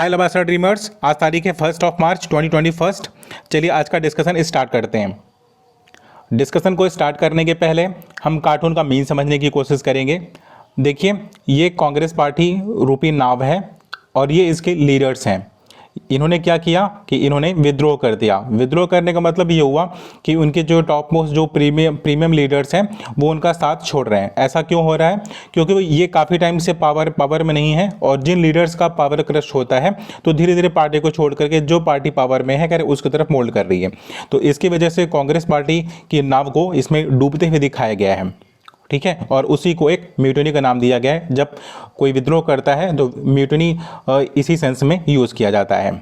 हाय Lavasa dreamers, आज तारीख है 1 मार्च 2021। चलिए आज का डिस्कशन स्टार्ट करते हैं। डिस्कशन को स्टार्ट करने के पहले हम कार्टून का मीन समझने की कोशिश करेंगे। देखिए, ये कांग्रेस पार्टी रूपी नाव है और ये इसके लीडर्स हैं। इन्होंने क्या किया कि इन्होंने विद्रोह कर दिया। विद्रोह करने का मतलब ये हुआ कि उनके जो टॉप मोस्ट जो प्रीमियम लीडर्स हैं वो उनका साथ छोड़ रहे हैं। ऐसा क्यों हो रहा है? क्योंकि वो ये काफ़ी टाइम से पावर में नहीं है और जिन लीडर्स का पावर क्रश होता है तो धीरे धीरे पार्टी को छोड़ करके जो पार्टी पावर में है करे उसकी तरफ मोल्ड कर रही है। तो इसकी वजह से कांग्रेस पार्टी की नाव को इसमें डूबते हुए दिखाया गया है। ठीक है, और उसी को एक म्यूटनी का नाम दिया गया है। जब कोई विद्रोह करता है तो म्यूटनी इसी सेंस में यूज़ किया जाता है।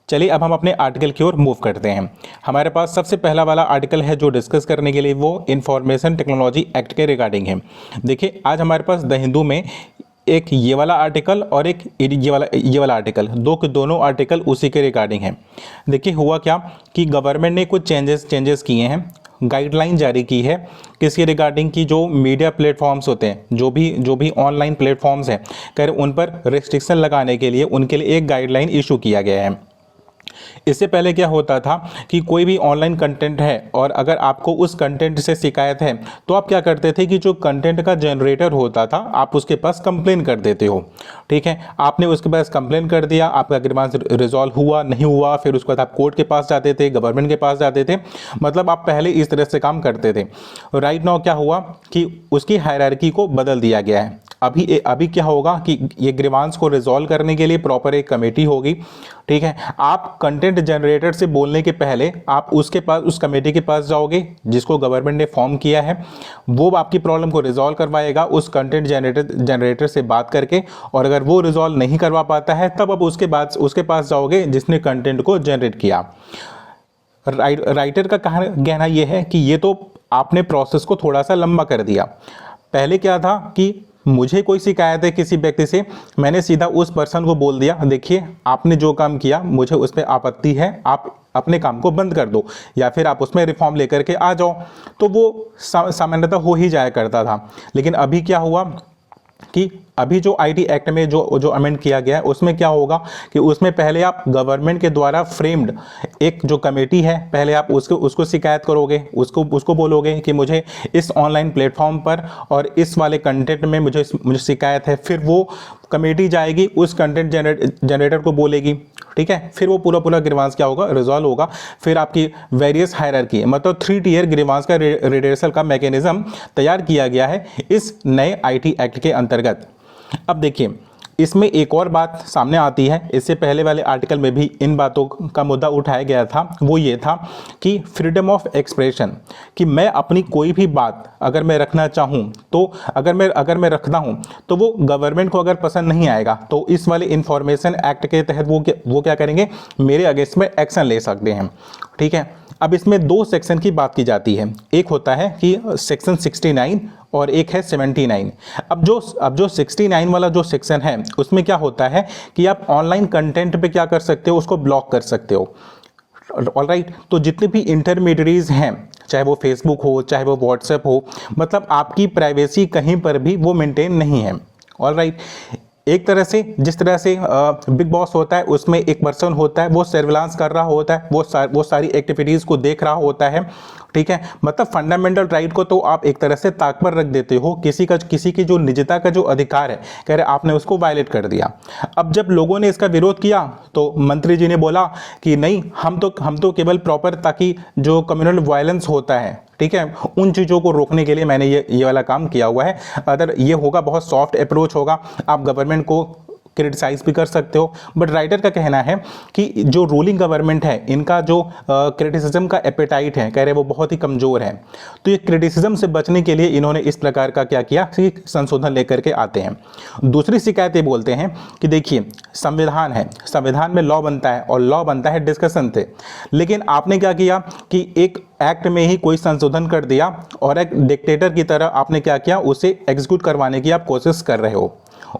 चलिए अब हम अपने आर्टिकल की ओर मूव करते हैं। हमारे पास सबसे पहला वाला आर्टिकल है जो डिस्कस करने के लिए, वो इंफॉर्मेशन टेक्नोलॉजी एक्ट के रिगार्डिंग है। देखिए, आज हमारे पास द हिंदू में एक ये वाला आर्टिकल और एक ये वाला आर्टिकल, दोनों आर्टिकल उसी के रिगार्डिंग है। देखिए हुआ क्या कि गवर्नमेंट ने कुछ चेंजेस किए हैं, गाइडलाइन जारी की है किसके रिगार्डिंग की जो मीडिया प्लेटफॉर्म्स होते हैं, जो भी ऑनलाइन प्लेटफॉर्म्स हैं, कर उन पर रिस्ट्रिक्शन लगाने के लिए उनके लिए एक गाइडलाइन इशू किया गया है। इससे पहले क्या होता था कि कोई भी ऑनलाइन कंटेंट है और अगर आपको उस कंटेंट से शिकायत है तो आप क्या करते थे कि जो कंटेंट का जनरेटर होता था आप उसके पास कंप्लेन कर देते हो। ठीक है, आपने उसके पास कंप्लेन कर दिया, आपका ग्रीवांस रिजॉल्व हुआ नहीं हुआ, फिर उसके बाद आप कोर्ट के पास जाते थे, गवर्नमेंट के पास जाते थे। मतलब आप पहले इस तरह से काम करते थे। राइट नाउ क्या हुआ कि उसकी हायरार्की को बदल दिया गया है। अभी क्या होगा कि ये ग्रीवांस को रिजॉल्व करने के लिए प्रॉपर एक कमेटी होगी। ठीक है, आप कंटेंट जनरेटर से बोलने के पहले आप उसके पास, उस कमेटी के पास जाओगे जिसको गवर्नमेंट ने फॉर्म किया है। वो आपकी प्रॉब्लम को रिजॉल्व करवाएगा उस कंटेंट जनरेटर से बात करके, और अगर वो रिजॉल्व नहीं करवा पाता है तब आप उसके पास जाओगे जिसने कंटेंट को जनरेट किया। राइटर का कहना यह है कि ये तो आपने प्रोसेस को थोड़ा सा लंबा कर दिया। पहले क्या था कि मुझे कोई शिकायत है किसी व्यक्ति से, मैंने सीधा उस पर्सन को बोल दिया, देखिए आपने जो काम किया मुझे उस पर आपत्ति है, आप अपने काम को बंद कर दो या फिर आप उसमें रिफॉर्म लेकर के आ जाओ। तो वो सामान्यतः हो ही जाया करता था। लेकिन अभी क्या हुआ कि अभी जो आईटी एक्ट में जो अमेंड किया गया है उसमें क्या होगा कि उसमें पहले आप गवर्नमेंट के द्वारा फ्रेम्ड एक जो कमेटी है, पहले आप उसको शिकायत करोगे, उसको बोलोगे कि मुझे इस ऑनलाइन प्लेटफॉर्म पर और इस वाले कंटेंट में मुझे शिकायत है। फिर वो कमेटी जाएगी उस कंटेंट जनरेटर को बोलेगी। ठीक है, फिर वो पूरा ग्रीवांस क्या होगा, रिजॉल्व होगा। फिर आपकी वेरियस हायरार्की, मतलब 3 टियर ग्रीवांस का रिडर्सल का मैकेनिज्म तैयार किया गया है इस नए आईटी एक्ट के अंतर्गत। अब देखिए, इसमें एक और बात सामने आती है। इससे पहले वाले आर्टिकल में भी इन बातों का मुद्दा उठाया गया था। वो ये था कि फ्रीडम ऑफ एक्सप्रेशन, कि मैं अपनी कोई भी बात अगर मैं रखना चाहूँ तो अगर मैं रखता हूँ तो वो गवर्नमेंट को अगर पसंद नहीं आएगा तो इस वाले इंफॉर्मेशन एक्ट के तहत वो क्या करेंगे, मेरे अगेंस्ट में एक्शन ले सकते हैं। ठीक है, अब इसमें 2 सेक्शन की बात की जाती है। एक होता है कि सेक्शन 69 और एक है 79। अब जो 69 वाला जो सेक्शन है उसमें क्या होता है कि आप ऑनलाइन कंटेंट पे क्या कर सकते हो, उसको ब्लॉक कर सकते हो। ऑलराइट, तो जितने भी इंटरमीडियरीज हैं, चाहे वो फेसबुक हो चाहे वो व्हाट्सएप हो, मतलब आपकी प्राइवेसी कहीं पर भी वो मेंटेन नहीं है। ऑलराइट, एक तरह से जिस तरह से बिग बॉस होता है उसमें एक पर्सन होता है, वो सर्विलांस कर रहा होता है, वो सारी एक्टिविटीज़ को देख रहा होता है। ठीक है, मतलब फंडामेंटल राइट को तो आप एक तरह से ताक पर रख देते हो, किसी की जो निजता का जो अधिकार है, कह रहे आपने उसको वायलेट कर दिया। अब जब लोगों ने इसका विरोध किया तो मंत्री जी ने बोला कि नहीं, हम तो केवल प्रॉपर, ताकि जो कम्युनल वायलेंस होता है, ठीक है, उन चीज़ों को रोकने के लिए मैंने ये वाला काम किया हुआ है। अगर ये होगा, बहुत सॉफ्ट अप्रोच होगा, आप गवर्नमेंट को क्रिटिसाइज भी कर सकते हो। बट राइटर का कहना है कि जो रूलिंग गवर्नमेंट है इनका जो क्रिटिसिज्म का एपेटाइट है, कह रहे वो बहुत ही कमज़ोर है। तो ये क्रिटिसिज्म से बचने के लिए इन्होंने इस प्रकार का क्या किया कि संशोधन लेकर के आते हैं। दूसरी शिकायत ये बोलते हैं कि देखिए, संविधान है, संविधान में लॉ बनता है और लॉ बनता है डिस्कशन से। लेकिन आपने क्या किया कि एक एक्ट में ही कोई संशोधन कर दिया और एक डिक्टेटर की तरह आपने क्या किया, उसे एग्जीक्यूट करवाने की आप कोशिश कर रहे हो।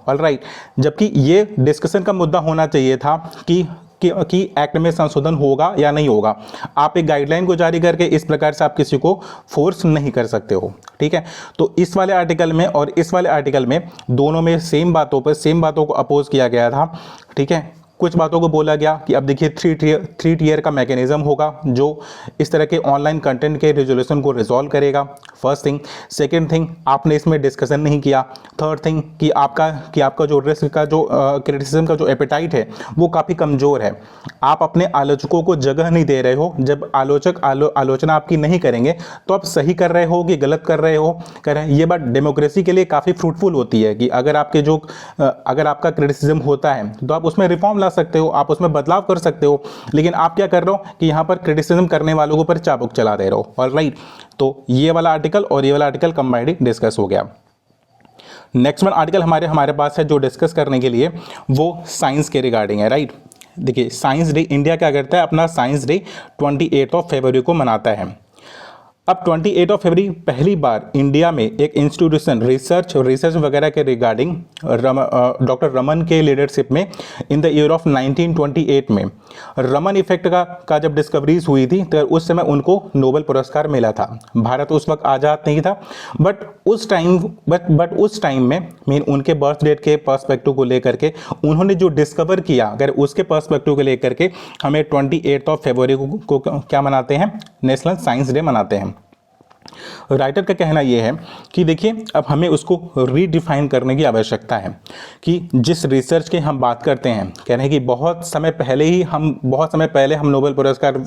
ऑलराइट, जबकि ये डिस्कशन का मुद्दा होना चाहिए था कि एक्ट में संशोधन होगा या नहीं होगा। आप एक गाइडलाइन को जारी करके इस प्रकार से आप किसी को फोर्स नहीं कर सकते हो। ठीक है, तो इस वाले आर्टिकल में और इस वाले आर्टिकल में दोनों में सेम बातों को अपोज किया गया था। ठीक है, कुछ बातों को बोला गया कि अब देखिए थ्री टीयर का मैकेनिज्म होगा जो इस तरह के ऑनलाइन कंटेंट के रिजोल्यूशन को रिजॉल्व करेगा। First thing. सेकंड थिंग, आपने इसमें डिस्कशन नहीं किया। थर्ड थिंग कि आपका जो रिस्क का जो क्रिटिसिज्म का जो एपेटाइट है वो काफ़ी कमज़ोर है। आप अपने आलोचकों को जगह नहीं दे रहे हो। जब आलोचक आलोचना आपकी नहीं करेंगे तो आप सही कर रहे हो कि गलत कर रहे हो कर रहे हैं। ये बात डेमोक्रेसी के लिए काफ़ी फ्रूटफुल होती है कि अगर आपका क्रिटिसिज्म होता है तो आप उसमें रिफॉर्म ला सकते हो, आप उसमें बदलाव कर सकते हो। लेकिन आप क्या कर रहे हो कि यहाँ पर क्रिटिसिज्म करने वालों के ऊपर चाबुक चला दे रहे हो। ऑलराइट, तो ये वाला आर्टिकल और ये वाला आर्टिकल कंबाइंड डिस्कस हो गया। नेक्स्ट वन आर्टिकल हमारे पास है जो डिस्कस करने के लिए वो साइंस के रिगार्डिंग है। राइट, देखिए साइंस डे, इंडिया क्या करता है अपना साइंस डे 28 फरवरी को मनाता है। अब 28 फरवरी पहली बार इंडिया में एक इंस्टीट्यूशन रिसर्च वगैरह के रिगार्डिंग डॉक्टर रमन के लीडरशिप में इन द ईयर ऑफ 1928 में रमन इफेक्ट का जब डिस्कवरीज हुई थी तो उस समय उनको नोबेल पुरस्कार मिला था। भारत उस वक्त आज़ाद नहीं था, बट उस टाइम में मीन उनके बर्थ डेट के पर्सपेक्टिव को लेकर के उन्होंने जो डिस्कवर किया, अगर उसके पर्सपेक्टिव को लेकर के हमें 28 फरवरी को क्या मनाते हैं, नेशनल साइंस डे मनाते हैं। राइटर का कहना यह है कि देखिए अब हमें उसको रीडिफाइन करने की आवश्यकता है कि जिस रिसर्च की हम बात करते हैं, कह रहे हैं कि बहुत समय पहले हम नोबेल पुरस्कार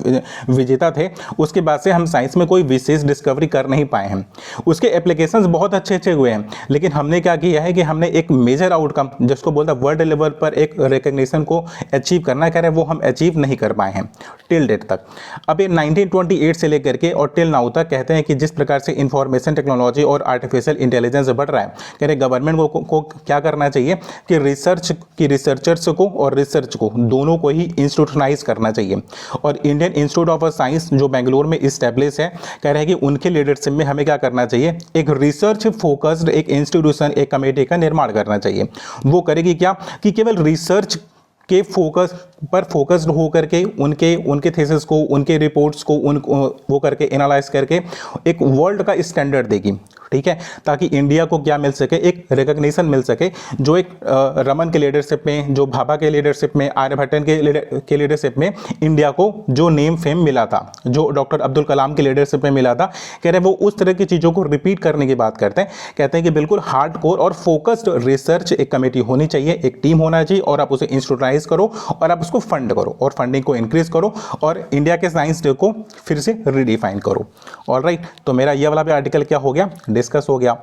विजेता थे, उसके बाद से हम साइंस में कोई विशेष डिस्कवरी कर नहीं पाए हैं। उसके एप्लीकेशंस बहुत अच्छे हुए हैं, लेकिन हमने क्या किया है कि हमने एक मेजर आउटकम जिसको बोलता है वर्ल्ड लेवल पर एक रिकग्निशन को अचीव करना, कह रहे हैं वो हम अचीव नहीं कर पाए हैं टिल डेट तक। अब ये 1928 से लेकर के और टिल नाउ तक कहते हैं कि जिस प्रकार से इंफॉर्मेशन टेक्नोलॉजी और आर्टिफिशियल इंटेलिजेंस बढ़ रहा है, कह रहे गवर्नमेंट को क्या करना चाहिए कि रिसर्चर्स को और रिसर्च को दोनों को ही इंस्टीट्यूशनाइज करना चाहिए। और इंडियन इंस्टीट्यूट ऑफ साइंस जो बेंगलोर में इस्टेब्लिश है, कह रहे हैं कि उनके लीडरशिप में हमें क्या करना चाहिए, एक रिसर्च फोकस्ड एक इंस्टीट्यूशन, एक कमेटी का निर्माण करना चाहिए। वो करेगी क्या कि केवल रिसर्च के फोकस्ड हो करके उनके थीसिस को, उनके रिपोर्ट्स को वो करके एनालाइज करके एक वर्ल्ड का स्टैंडर्ड देगी, ठीक है, ताकि इंडिया को क्या मिल सके, एक रिकग्निशन मिल सके जो एक रमन के लीडरशिप में, जो भाभा के लीडरशिप में, आर्यभट्टन के लीडरशिप में इंडिया को जो नेम फेम मिला था, जो डॉक्टर अब्दुल कलाम के लीडरशिप में मिला था, कह रहे वो उस तरह की चीज़ों को रिपीट करने की बात करते हैं। कहते हैं कि बिल्कुल हार्डकोर और फोकस्ड रिसर्च एक कमेटी होनी चाहिए, एक टीम होना चाहिए, और आप उसे इंस्टीट्यूशनाइज करो और आप उसको फंड करो और फंडिंग को इंक्रीज करो और इंडिया के साइंस डे को फिर से रीडिफाइन करो। ऑलराइट, तो मेरा ये वाला भी आर्टिकल क्या हो गया, डिस्कस हो गया।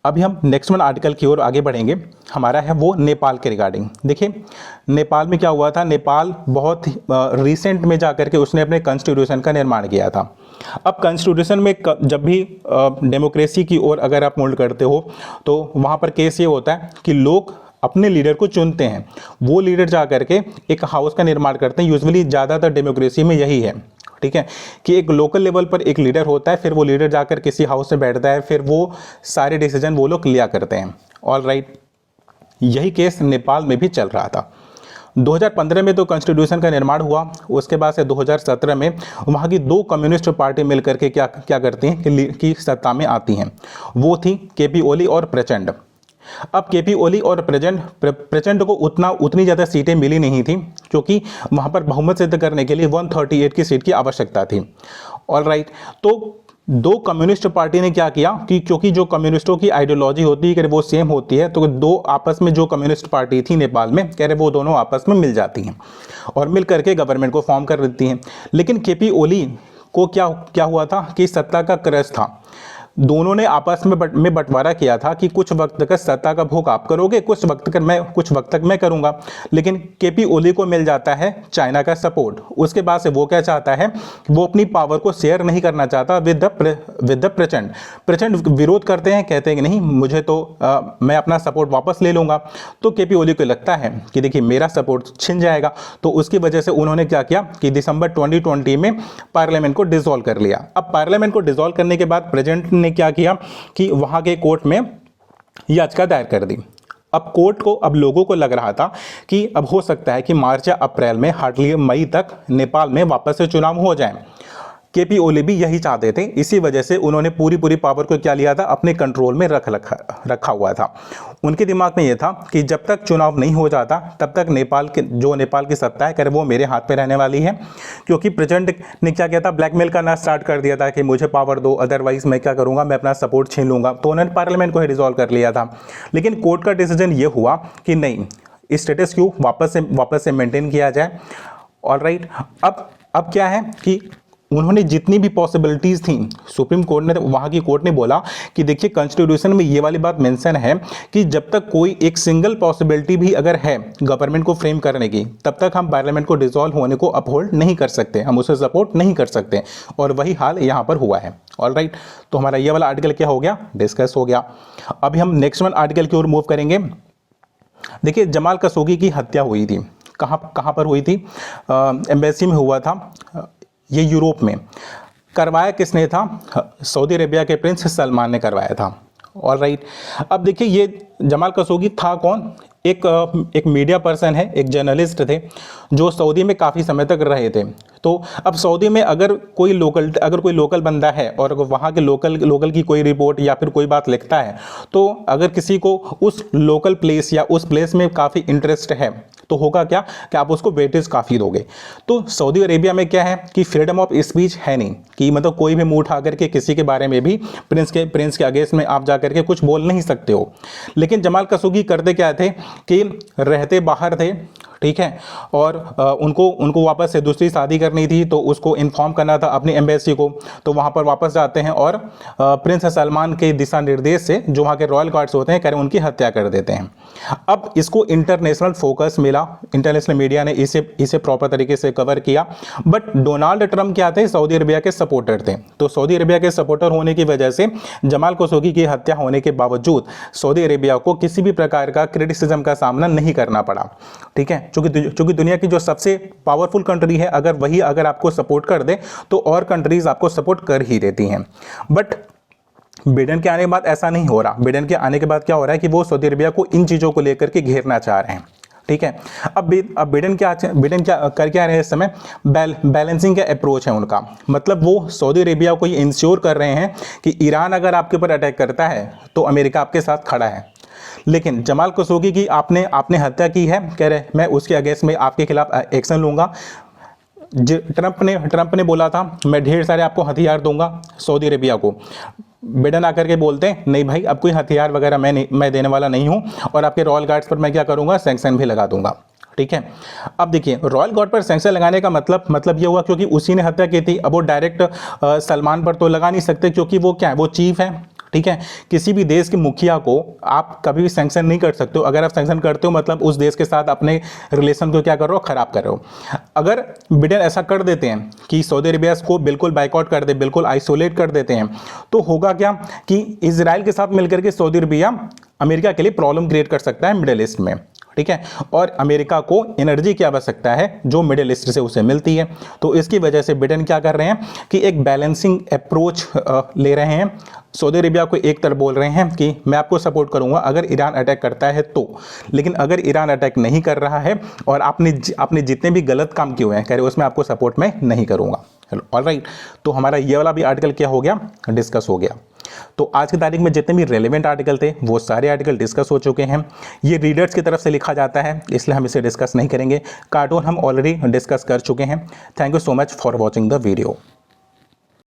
अभी हम नेक्स्ट वन आर्टिकल की ओर आगे बढ़ेंगे। हमारा है वो नेपाल के रिगार्डिंग। देखिए नेपाल में क्या हुआ था, नेपाल बहुत रिसेंट में जाकर के उसने अपने कॉन्स्टिट्यूशन का निर्माण किया था। अब कॉन्स्टिट्यूशन में जब भी डेमोक्रेसी की ओर अगर आप मूव करते हो तो वहाँ पर केस ये होता है कि लोग अपने लीडर को चुनते हैं, वो लीडर जा करके एक हाउस का निर्माण करते हैं। यूजुअली ज़्यादातर डेमोक्रेसी में यही है, ठीक है, कि एक लोकल लेवल पर एक लीडर होता है, फिर वो लीडर जाकर किसी हाउस में बैठता है, फिर वो सारे डिसीजन वो लोग लिया करते हैं। ऑलराइट, यही केस नेपाल में भी चल रहा था। 2015 में तो कॉन्स्टिट्यूशन का निर्माण हुआ, उसके बाद से 2017 में वहाँ की दो कम्युनिस्ट पार्टी मिलकर के क्या करती हैं कि सत्ता में आती हैं। वो थी केपी ओली और प्रचंड। अब केपी ओली और प्रचंड को उतनी ज़्यादा सीटें मिली नहीं थी, क्योंकि वहाँ पर बहुमत सिद्ध करने के लिए 138 की सीट की आवश्यकता थी। ऑलराइट, तो दो कम्युनिस्ट पार्टी ने क्या किया कि क्योंकि जो कम्युनिस्टों की आइडियोलॉजी होती है कि वो सेम होती है, तो दो आपस में जो कम्युनिस्ट पार्टी थी नेपाल में, कह रहे वो दोनों आपस में मिल जाती हैं और मिल करके गवर्नमेंट को फॉर्म कर देती हैं। लेकिन केपी ओली को क्या हुआ था कि सत्ता का क्रश था। दोनों ने आपस में बंटवारा किया था कि कुछ वक्त तक सत्ता का भोग आप करोगे, कुछ वक्त तक मैं करूंगा। लेकिन केपी ओली को मिल जाता है चाइना का सपोर्ट। उसके बाद से वो क्या चाहता है, वो अपनी पावर को शेयर नहीं करना चाहता विद द प्रचंड विरोध करते हैं, कहते हैं कि नहीं, मुझे तो मैं अपना सपोर्ट वापस ले लूंगा। तो केपी ओली को लगता है कि देखिए मेरा सपोर्ट छिन जाएगा, तो उसकी वजह से उन्होंने क्या किया कि दिसंबर 2020 में पार्लियामेंट को डिसॉल्व कर लिया। अब पार्लियामेंट को डिसॉल्व करने के बाद प्रेसिडेंट ने क्या किया कि वहां के कोर्ट में याचिका दायर कर दी। अब लोगों को लग रहा था कि अब हो सकता है कि मार्च या अप्रैल में, हार्डली मई तक नेपाल में वापस से चुनाव हो जाए। केपी ओली भी यही चाहते थे, इसी वजह से उन्होंने पूरी पूरी पावर को क्या लिया था, अपने कंट्रोल में रखा हुआ था। उनके दिमाग में यह था कि जब तक चुनाव नहीं हो जाता तब तक नेपाल की सत्ता है करे वो मेरे हाथ पे रहने वाली है। क्योंकि प्रेसिडेंट ने क्या किया था, ब्लैकमेल करना स्टार्ट कर दिया था कि मुझे पावर दो, अदरवाइज मैं क्या करूंगा, मैं अपना सपोर्ट छीन लूंगा। तो उन्होंने पार्लियामेंट को ही रिजॉल्व कर लिया था। लेकिन कोर्ट का डिसीजन ये हुआ कि नहीं, स्टेटस क्यू वापस से मेंटेन किया जाए। ऑलराइट, अब क्या है कि उन्होंने जितनी भी पॉसिबिलिटीज़ थी, सुप्रीम कोर्ट ने, वहाँ की कोर्ट ने बोला कि देखिए कॉन्स्टिट्यूशन में ये वाली बात मेंशन है कि जब तक कोई एक सिंगल पॉसिबिलिटी भी अगर है गवर्नमेंट को फ्रेम करने की, तब तक हम पार्लियामेंट को डिसॉल्व होने को अपहोल्ड नहीं कर सकते, हम उसे सपोर्ट नहीं कर सकते। और वही हाल यहाँ पर हुआ है। ऑलराइट, तो हमारा ये वाला आर्टिकल क्या हो गया, डिस्कस हो गया। अभी हम नेक्स्ट वन आर्टिकल की ओर मूव करेंगे। देखिए, जमाल खशोगी की हत्या हुई थी, कहाँ पर हुई थी, एम्बेसी में हुआ था, ये यूरोप में। करवाया किसने था, सऊदी अरेबिया के प्रिंस सलमान ने करवाया था। ऑलराइट, अब देखिए ये जमाल खशोगी था कौन, एक मीडिया पर्सन है, एक जर्नलिस्ट थे जो सऊदी में काफ़ी समय तक रहे थे। तो अब सऊदी में अगर कोई लोकल बंदा है और वहाँ के लोकल की कोई रिपोर्ट या फिर कोई बात लिखता है, तो अगर किसी को उस लोकल प्लेस या उस प्लेस में काफ़ी इंटरेस्ट है तो होगा क्या कि आप उसको वेटेज काफ़ी दोगे। तो सऊदी अरेबिया में क्या है कि फ्रीडम ऑफ स्पीच है नहीं, कि मतलब कोई भी मुंह उठा करके किसी के बारे में भी प्रिंस के अगेंस्ट में आप जा करके कुछ बोल नहीं सकते हो। लेकिन जमाल खशोगी करते क्या थे कि रहते बाहर थे, ठीक है, और उनको वापस से दूसरी शादी करनी थी, तो उसको इन्फॉर्म करना था अपनी एम्बेसी को। तो वहाँ पर वापस जाते हैं और प्रिंस सलमान के दिशा निर्देश से जो वहाँ के रॉयल गार्ड्स होते हैं करें उनकी हत्या कर देते हैं। अब इसको इंटरनेशनल फोकस मिला, इंटरनेशनल मीडिया ने इसे प्रॉपर तरीके से कवर किया। बट डोनाल्ड ट्रंप क्या थे, सऊदी अरेबिया के सपोर्टर थे। तो सऊदी अरेबिया के सपोर्टर होने की वजह से जमाल खशोगी की हत्या होने के बावजूद सऊदी अरेबिया को किसी भी प्रकार का क्रिटिसिज्म का सामना नहीं करना पड़ा, ठीक है। चूंकि दुनिया की जो सबसे पावरफुल कंट्री है, अगर आपको सपोर्ट कर दे तो और कंट्रीज आपको सपोर्ट कर ही देती हैं। बट बिडेन के आने के बाद ऐसा नहीं हो रहा। बिडेन के आने के बाद क्या हो रहा है कि वो सऊदी अरेबिया को इन चीज़ों को लेकर के घेरना चाह रहे हैं, ठीक है। अब बिडेन क्या कर क्या रहे हैं इस समय, बैलेंसिंग का अप्रोच है उनका। मतलब वो सऊदी अरेबिया को ये इंश्योर कर रहे हैं कि ईरान अगर आपके ऊपर अटैक करता है तो अमेरिका आपके साथ खड़ा है। लेकिन जमाल खशोगी की आपने हत्या की है, कह रहे मैं उसके अगेंस्ट में आपके खिलाफ एक्शन लूंगा। ट्रंप ने बोला था मैं ढेर सारे आपको हथियार दूंगा सऊदी अरेबिया को। बिडेन आकर के बोलते हैं नहीं भाई, अब कोई हथियार वगैरह मैं देने वाला नहीं हूं, और आपके रॉयल गार्ड्स पर मैं क्या करूंगा, सैंक्शन भी लगा दूंगा, ठीक है। अब देखिए रॉयल गार्ड पर सैंक्शन लगाने का मतलब ये हुआ क्योंकि उसी ने हत्या की थी। अब वो डायरेक्ट सलमान पर तो लगा नहीं सकते, क्योंकि वो क्या है, वो चीफ है, ठीक है। किसी भी देश के मुखिया को आप कभी भी सैंक्शन नहीं कर सकते हो। अगर आप सैंक्शन करते हो मतलब उस देश के साथ अपने रिलेशन को क्या कर रहे हो, खराब कर रहे हो। अगर बिडेन ऐसा कर देते हैं कि सऊदी अरेबिया को बिल्कुल बाइकआउट कर दे, बिल्कुल आइसोलेट कर देते हैं, तो होगा क्या कि इजराइल के साथ मिलकर के सऊदी अरेबिया अमेरिका के लिए प्रॉब्लम क्रिएट कर सकता है मिडिल ईस्ट में, ठीक है। और अमेरिका को एनर्जी की आवश्यकता है जो मिडिल ईस्ट से उसे मिलती है। तो इसकी वजह से बिडेन क्या कर रहे हैं कि एक बैलेंसिंग अप्रोच ले रहे हैं। सऊदी अरेबिया को एक तरफ बोल रहे हैं कि मैं आपको सपोर्ट करूंगा अगर ईरान अटैक करता है तो, लेकिन अगर ईरान अटैक नहीं कर रहा है और आपने जितने भी गलत काम किए हुए हैं कह रहे उसमें आपको सपोर्ट मैं नहीं करूंगा। ऑलराइट, तो हमारा ये वाला भी आर्टिकल क्या हो गया, डिस्कस हो गया। तो आज की तारीख में जितने भी रेलेवेंट आर्टिकल थे वो सारे आर्टिकल डिस्कस हो चुके हैं। ये रीडर्स की तरफ से लिखा जाता है इसलिए हम इसे डिस्कस नहीं करेंगे। कार्टून हम ऑलरेडी डिस्कस कर चुके हैं। Thank you so much for watching the video.